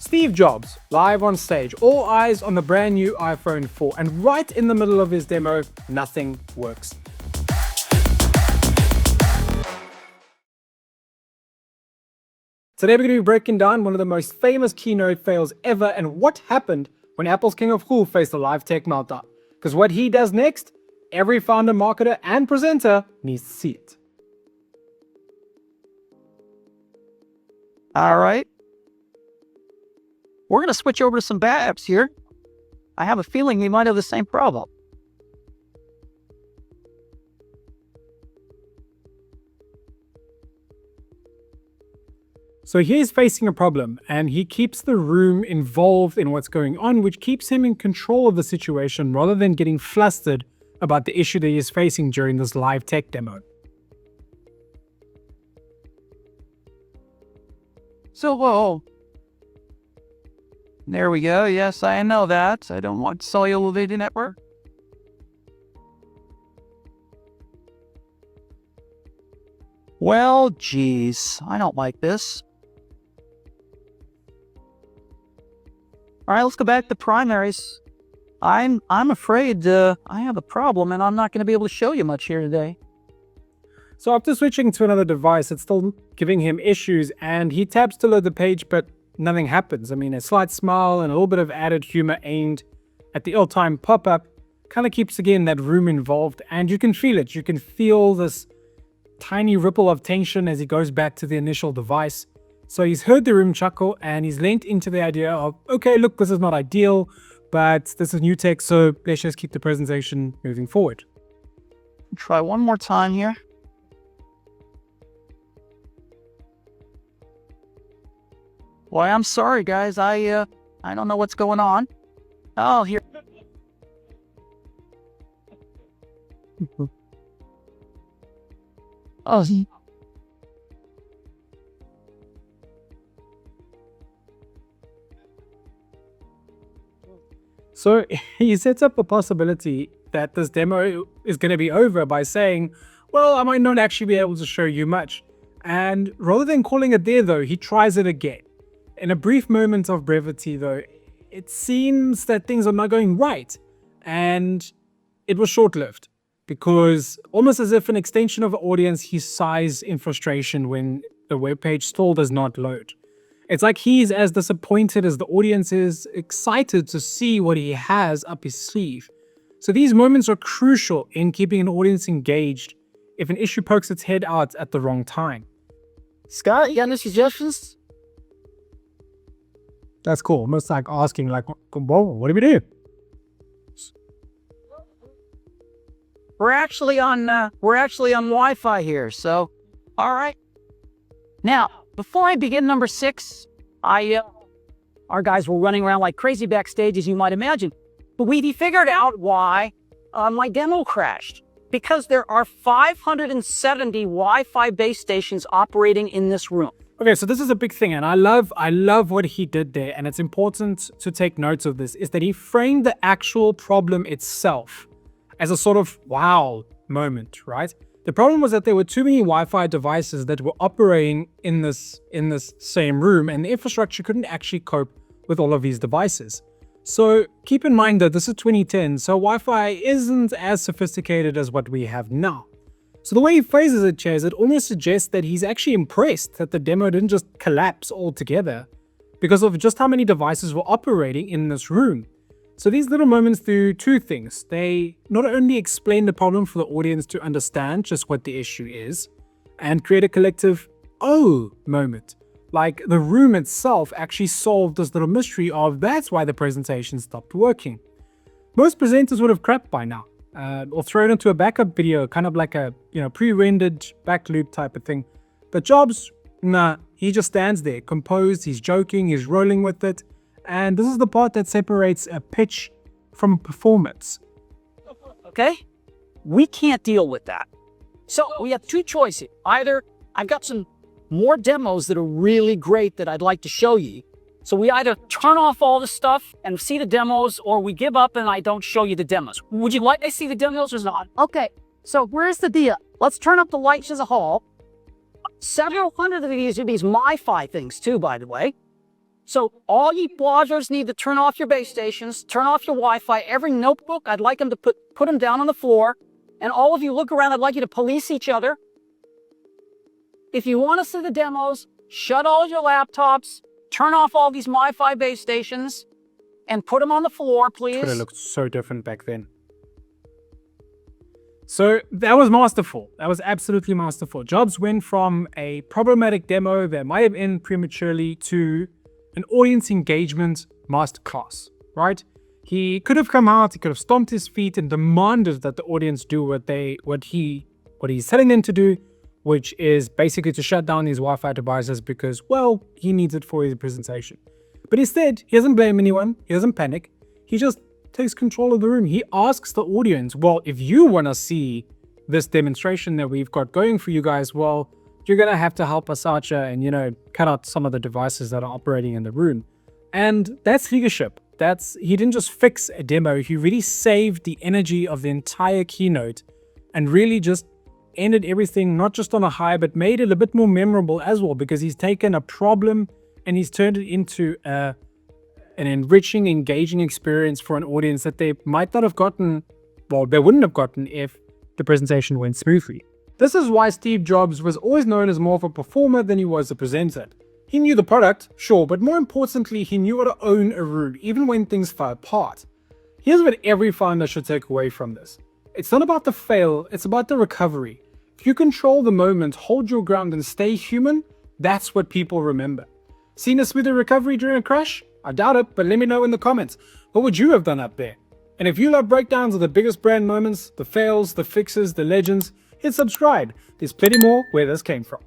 Steve Jobs, live on stage, all eyes on the brand new iPhone 4, and right in the middle of his demo, nothing works. Today we're going to be breaking down one of the most famous keynote fails ever and what happened when Apple's King of Cool faced a live tech meltdown. Because what he does next, every founder, marketer, and presenter needs to see it. All right. We're going to switch over to some bad apps here. I have a feeling we might have the same problem. So he's facing a problem, and he keeps the room involved in what's going on, which keeps him in control of the situation rather than getting flustered about the issue that he is facing during this live tech demo. So, there we go. Yes, I know that. I don't want cellular video network. Well, geez, I don't like this. All right, let's go back to primaries. I'm afraid I have a problem, and I'm not going to be able to show you much here today. So after switching to another device, it's still giving him issues, and he taps to load the page, but nothing happens. I mean, a slight smile and a little bit of added humor aimed at the ill-timed pop-up kind of keeps, again, that room involved, and you can feel it. You can feel this tiny ripple of tension as he goes back to the initial device. So he's heard the room chuckle, and he's leaned into the idea of, okay, look, this is not ideal, but this is new tech, so let's just keep the presentation moving forward. Try one more time here. Well, I'm sorry, guys. I don't know what's going on. Oh, here. Oh. So he sets up a possibility that this demo is going to be over by saying, well, I might not actually be able to show you much. And rather than calling it there, though, he tries it again. In a brief moment of brevity, though, it seems that things are not going right. And it was short-lived, because almost as if an extension of the audience, he sighs in frustration when the webpage still does not load. It's like he's as disappointed as the audience is excited to see what he has up his sleeve. So these moments are crucial in keeping an audience engaged if an issue pokes its head out at the wrong time. Scott, you got any suggestions? That's cool. Almost like asking, like, whoa, what do we do? We're actually on Wi-Fi here, so all right. Now, before I begin number 6, our guys were running around like crazy backstage, as you might imagine. But we figured out why my demo crashed. Because there are 570 Wi-Fi base stations operating in this room. Okay, so this is a big thing, and I love what he did there, and it's important to take notes of this, is that he framed the actual problem itself as a sort of wow moment, right? The problem was that there were too many Wi-Fi devices that were operating in this same room, and the infrastructure couldn't actually cope with all of these devices. So keep in mind that this is 2010, so Wi-Fi isn't as sophisticated as what we have now. So the way he phrases it, Chaz, it almost suggests that he's actually impressed that the demo didn't just collapse altogether because of just how many devices were operating in this room. So these little moments do two things. They not only explain the problem for the audience to understand just what the issue is, and create a collective oh moment. Like the room itself actually solved this little mystery of that's why the presentation stopped working. Most presenters would have crapped by now. Or thrown into a backup video, kind of like a pre-rendered back loop type of thing. But Jobs, nah, he just stands there, composed, he's joking, he's rolling with it. And this is the part that separates a pitch from a performance. Okay? We can't deal with that. So we have two choices. Either I've got some more demos that are really great that I'd like to show you. So we either turn off all the stuff and see the demos, or we give up and I don't show you the demos. Would you like to see the demos or not? Okay, so where's the deal? Let's turn up the lights as a whole. Several hundred of these are these MiFi things too, by the way. So all you bloggers need to turn off your base stations, turn off your Wi-Fi. Every notebook, I'd like them to put them down on the floor. And all of you look around, I'd like you to police each other. If you want to see the demos, shut all your laptops, turn off all these Wi-Fi base stations, and put them on the floor, please. Twitter looked so different back then. So that was masterful. That was absolutely masterful. Jobs went from a problematic demo that might have ended prematurely to an audience engagement masterclass, right? He could have come out, he could have stomped his feet and demanded that the audience do what he's telling them to do, which is basically to shut down these Wi-Fi devices because, well, he needs it for his presentation. But instead, he doesn't blame anyone, he doesn't panic, he just takes control of the room. He asks the audience, well, if you want to see this demonstration that we've got going for you guys, well, you're going to have to help us out here and, cut out some of the devices that are operating in the room. And that's leadership. He didn't just fix a demo, he really saved the energy of the entire keynote and really just ended everything not just on a high, but made it a bit more memorable as well, because he's taken a problem and he's turned it into an enriching, engaging experience for an audience that they might not have gotten, well, they wouldn't have gotten if the presentation went smoothly. This is why Steve Jobs was always known as more of a performer than he was a presenter. He knew the product, sure, but more importantly, he knew how to own a room, even when things fell apart. Here's what every founder should take away from this. It's not about the fail, it's about the recovery. If you control the moment, hold your ground, and stay human, that's what people remember. Seen a smoother recovery during a crash? I doubt it, but let me know in the comments. What would you have done up there? And if you love breakdowns of the biggest brand moments, the fails, the fixes, the legends, hit subscribe. There's plenty more where this came from.